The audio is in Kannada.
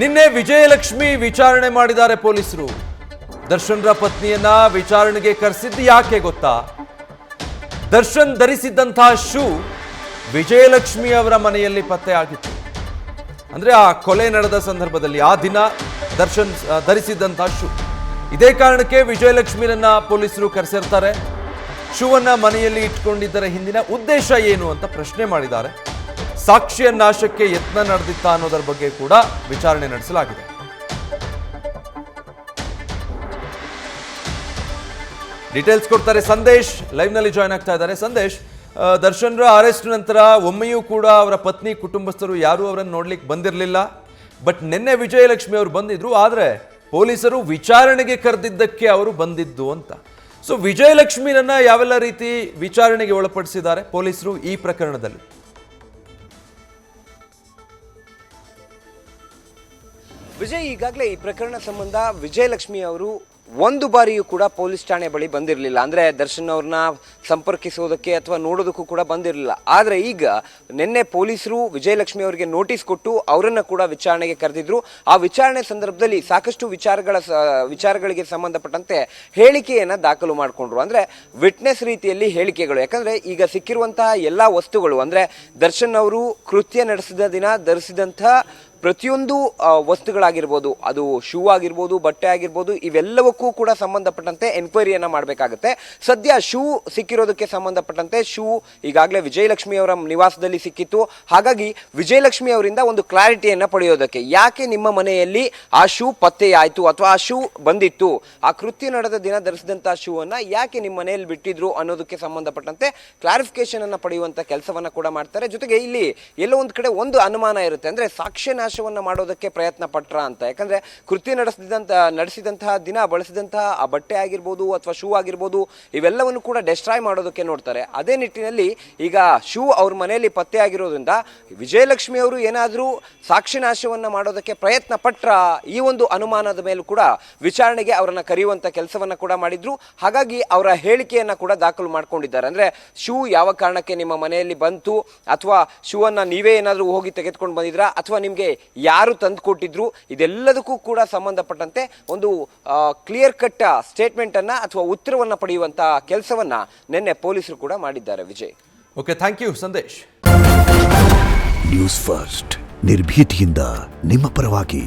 ನಿನ್ನೆ ವಿಜಯಲಕ್ಷ್ಮಿ ವಿಚಾರಣೆ ಮಾಡಿದ್ದಾರೆ ಪೊಲೀಸರು. ದರ್ಶನ್ರ ಪತ್ನಿಯನ್ನ ವಿಚಾರಣೆಗೆ ಕರೆಸಿದ್ದು ಯಾಕೆ ಗೊತ್ತಾ? ದರ್ಶನ್ ಧರಿಸಿದ್ದಂತಹ ಶೂ ವಿಜಯಲಕ್ಷ್ಮಿ ಅವರ ಮನೆಯಲ್ಲಿ ಪತ್ತೆ ಆಗಿತ್ತು. ಅಂದ್ರೆ ಆ ಕೊಲೆ ನಡೆದ ಸಂದರ್ಭದಲ್ಲಿ ಆ ದಿನ ದರ್ಶನ್ ಧರಿಸಿದ್ದಂತಹ ಶೂ. ಇದೇ ಕಾರಣಕ್ಕೆ ವಿಜಯಲಕ್ಷ್ಮಿರನ್ನ ಪೊಲೀಸರು ಕರೆಸಿರ್ತಾರೆ. ಶೂವನ್ನ ಮನೆಯಲ್ಲಿ ಇಟ್ಕೊಂಡಿದ್ದರ ಹಿಂದಿನ ಉದ್ದೇಶ ಏನು ಅಂತ ಪ್ರಶ್ನೆ ಮಾಡಿದ್ದಾರೆ. ಸಾಕ್ಷ್ಯ ನಾಶಕ್ಕೆ ಯತ್ನ ನಡೆದಿತ್ತಾ ಅನ್ನೋದರ ಬಗ್ಗೆ ಕೂಡ ವಿಚಾರಣೆ ನಡೆಸಲಾಗಿದೆ. ಡೀಟೇಲ್ಸ್ ಕೊಡ್ತಾರೆ ಸಂದೇಶ್, ಲೈವ್ ನಲ್ಲಿ ಜಾಯ್ನ್ ಆಗ್ತಾ ಇದ್ದಾರೆ. ಸಂದೇಶ್, ದರ್ಶನ್ರ ಅರೆಸ್ಟ್ ನಂತರ ಒಮ್ಮೆಯೂ ಕೂಡ ಅವರ ಪತ್ನಿ ಕುಟುಂಬಸ್ಥರು ಯಾರು ಅವರನ್ನು ನೋಡ್ಲಿಕ್ಕೆ ಬಂದಿರಲಿಲ್ಲ. ಬಟ್ ನಿನ್ನೆ ವಿಜಯಲಕ್ಷ್ಮಿ ಅವರು ಬಂದಿದ್ರು, ಆದ್ರೆ ಪೊಲೀಸರು ವಿಚಾರಣೆಗೆ ಕರೆದಿದ್ದಕ್ಕೆ ಅವರು ಬಂದಿದ್ದು ಅಂತ. ಸೊ ವಿಜಯಲಕ್ಷ್ಮಿರನ್ನ ಯಾವೆಲ್ಲ ರೀತಿ ವಿಚಾರಣೆಗೆ ಒಳಪಡಿಸಿದ್ದಾರೆ ಪೊಲೀಸರು ಈ ಪ್ರಕರಣದಲ್ಲಿ? ವಿಜಯ್, ಈಗಾಗಲೇ ಈ ಪ್ರಕರಣ ಸಂಬಂಧ ವಿಜಯಲಕ್ಷ್ಮಿ ಅವರು ಒಂದು ಬಾರಿಯೂ ಕೂಡ ಪೊಲೀಸ್ ಠಾಣೆ ಬಳಿ ಬಂದಿರಲಿಲ್ಲ. ಅಂದರೆ ದರ್ಶನ್ ಅವ್ರನ್ನ ಸಂಪರ್ಕಿಸೋದಕ್ಕೆ ಅಥವಾ ನೋಡೋದಕ್ಕೂ ಕೂಡ ಬಂದಿರಲಿಲ್ಲ. ಆದರೆ ಈಗ ನಿನ್ನೆ ಪೊಲೀಸರು ವಿಜಯಲಕ್ಷ್ಮಿ ಅವರಿಗೆ ನೋಟಿಸ್ ಕೊಟ್ಟು ಅವರನ್ನು ಕೂಡ ವಿಚಾರಣೆಗೆ ಕರೆದಿದ್ರು. ಆ ವಿಚಾರಣೆ ಸಂದರ್ಭದಲ್ಲಿ ಸಾಕಷ್ಟು ವಿಚಾರಗಳಿಗೆ ಸಂಬಂಧಪಟ್ಟಂತೆ ಹೇಳಿಕೆಯನ್ನು ದಾಖಲು ಮಾಡಿಕೊಂಡ್ರು. ಅಂದರೆ ವಿಟ್ನೆಸ್ ರೀತಿಯಲ್ಲಿ ಹೇಳಿಕೆಗಳು. ಯಾಕಂದರೆ ಈಗ ಸಿಕ್ಕಿರುವಂತಹ ಎಲ್ಲ ವಸ್ತುಗಳು, ಅಂದರೆ ದರ್ಶನ್ ಅವರು ಕೃತ್ಯ ನಡೆಸಿದ ದಿನ ಧರಿಸಿದಂಥ ಪ್ರತಿಯೊಂದು ವಸ್ತುಗಳಾಗಿರ್ಬೋದು, ಅದು ಶೂ ಆಗಿರ್ಬೋದು, ಬಟ್ಟೆ ಆಗಿರ್ಬೋದು, ಇವೆಲ್ಲವಕ್ಕೂ ಕೂಡ ಸಂಬಂಧಪಟ್ಟಂತೆ ಎನ್ಕ್ವೈರಿಯನ್ನು ಮಾಡಬೇಕಾಗುತ್ತೆ. ಸದ್ಯ ಶೂ ಸಿಕ್ಕಿರೋದಕ್ಕೆ ಸಂಬಂಧಪಟ್ಟಂತೆ ಶೂ ಈಗಾಗಲೇ ವಿಜಯಲಕ್ಷ್ಮಿ ಅವರ ನಿವಾಸದಲ್ಲಿ ಸಿಕ್ಕಿತ್ತು. ಹಾಗಾಗಿ ವಿಜಯಲಕ್ಷ್ಮಿ ಅವರಿಂದ ಒಂದು ಕ್ಲಾರಿಟಿಯನ್ನು ಪಡೆಯೋದಕ್ಕೆ, ಯಾಕೆ ನಿಮ್ಮ ಮನೆಯಲ್ಲಿ ಆ ಶೂ ಪತ್ತೆಯಾಯಿತು ಅಥವಾ ಆ ಶೂ ಬಂದಿತ್ತು, ಆ ಕೃತ್ಯ ನಡೆದ ದಿನ ಧರಿಸಿದಂಥ ಶೂ ಅನ್ನು ಯಾಕೆ ನಿಮ್ಮ ಮನೆಯಲ್ಲಿ ಬಿಟ್ಟಿದ್ರು ಅನ್ನೋದಕ್ಕೆ ಸಂಬಂಧಪಟ್ಟಂತೆ ಕ್ಲಾರಿಫಿಕೇಶನ್ ಅನ್ನು ಪಡೆಯುವಂಥ ಕೆಲಸವನ್ನು ಕೂಡ ಮಾಡ್ತಾರೆ. ಜೊತೆಗೆ ಇಲ್ಲಿ ಎಲ್ಲೋ ಒಂದು ಕಡೆ ಒಂದು ಅನುಮಾನ ಇರುತ್ತೆ, ಅಂದರೆ ಸಾಕ್ಷ್ಯ ನಾಶವನ್ನು ಮಾಡೋದಕ್ಕೆ ಪ್ರಯತ್ನ ಪಟ್ರ ಅಂತ. ಯಾಕಂದ್ರೆ ಕೃತ್ಯ ನಡೆಸಿದಂತಹ ದಿನ ಬಳಸಿದಂತಹ ಆ ಬಟ್ಟೆ ಆಗಿರ್ಬೋದು ಅಥವಾ ಶೂ ಆಗಿರ್ಬೋದು, ಇವೆಲ್ಲವನ್ನು ಕೂಡ ಡೆಸ್ಟ್ರಾಯ್ ಮಾಡೋದಕ್ಕೆ ನೋಡ್ತಾರೆ. ಅದೇ ನಿಟ್ಟಿನಲ್ಲಿ ಈಗ ಶೂ ಅವ್ರ ಮನೆಯಲ್ಲಿ ಪತ್ತೆ ಆಗಿರೋದ್ರಿಂದ ವಿಜಯಲಕ್ಷ್ಮಿ ಅವರು ಏನಾದರೂ ಸಾಕ್ಷ್ಯ ನಾಶವನ್ನು ಮಾಡೋದಕ್ಕೆ ಪ್ರಯತ್ನ ಪಟ್ರ, ಈ ಒಂದು ಅನುಮಾನದ ಮೇಲೂ ಕೂಡ ವಿಚಾರಣೆಗೆ ಅವರನ್ನ ಕರೆಯುವಂತ ಕೆಲಸವನ್ನ ಕೂಡ ಮಾಡಿದ್ರು. ಹಾಗಾಗಿ ಅವರ ಹೇಳಿಕೆಯನ್ನ ಕೂಡ ದಾಖಲು ಮಾಡ್ಕೊಂಡಿದ್ದಾರೆ. ಅಂದ್ರೆ ಶೂ ಯಾವ ಕಾರಣಕ್ಕೆ ನಿಮ್ಮ ಮನೆಯಲ್ಲಿ ಬಂತು, ಅಥವಾ ಶೂ ಅನ್ನ ನೀವೇ ಏನಾದರೂ ಹೋಗಿ ತೆಗೆದುಕೊಂಡು ಬಂದಿದ್ರಾ, ಅಥವಾ ನಿಮ್ಗೆ ಯಾರು ತಂದು ಕೊಟ್ಟಿದ್ರು, ಇದೆಲ್ಲದಕ್ಕೂ ಕೂಡ ಸಂಬಂಧಪಟ್ಟಂತೆ ಒಂದು ಕ್ಲಿಯರ್ ಕಟ್ ಸ್ಟೇಟ್ಮೆಂಟ್ ಅನ್ನ ಅಥವಾ ಉತ್ತರವನ್ನ ಪಡೆಯುವಂತ ಕೆಲಸವನ್ನ ನಿನ್ನೆ ಪೊಲೀಸರು ಕೂಡ ಮಾಡಿದ್ದಾರೆ. Vijay, okay, thank you Sandesh. News first, ನಿರ್ಭೀತಿಯಿಂದ ನಿಮ್ಮ ಪರವಾಗಿ.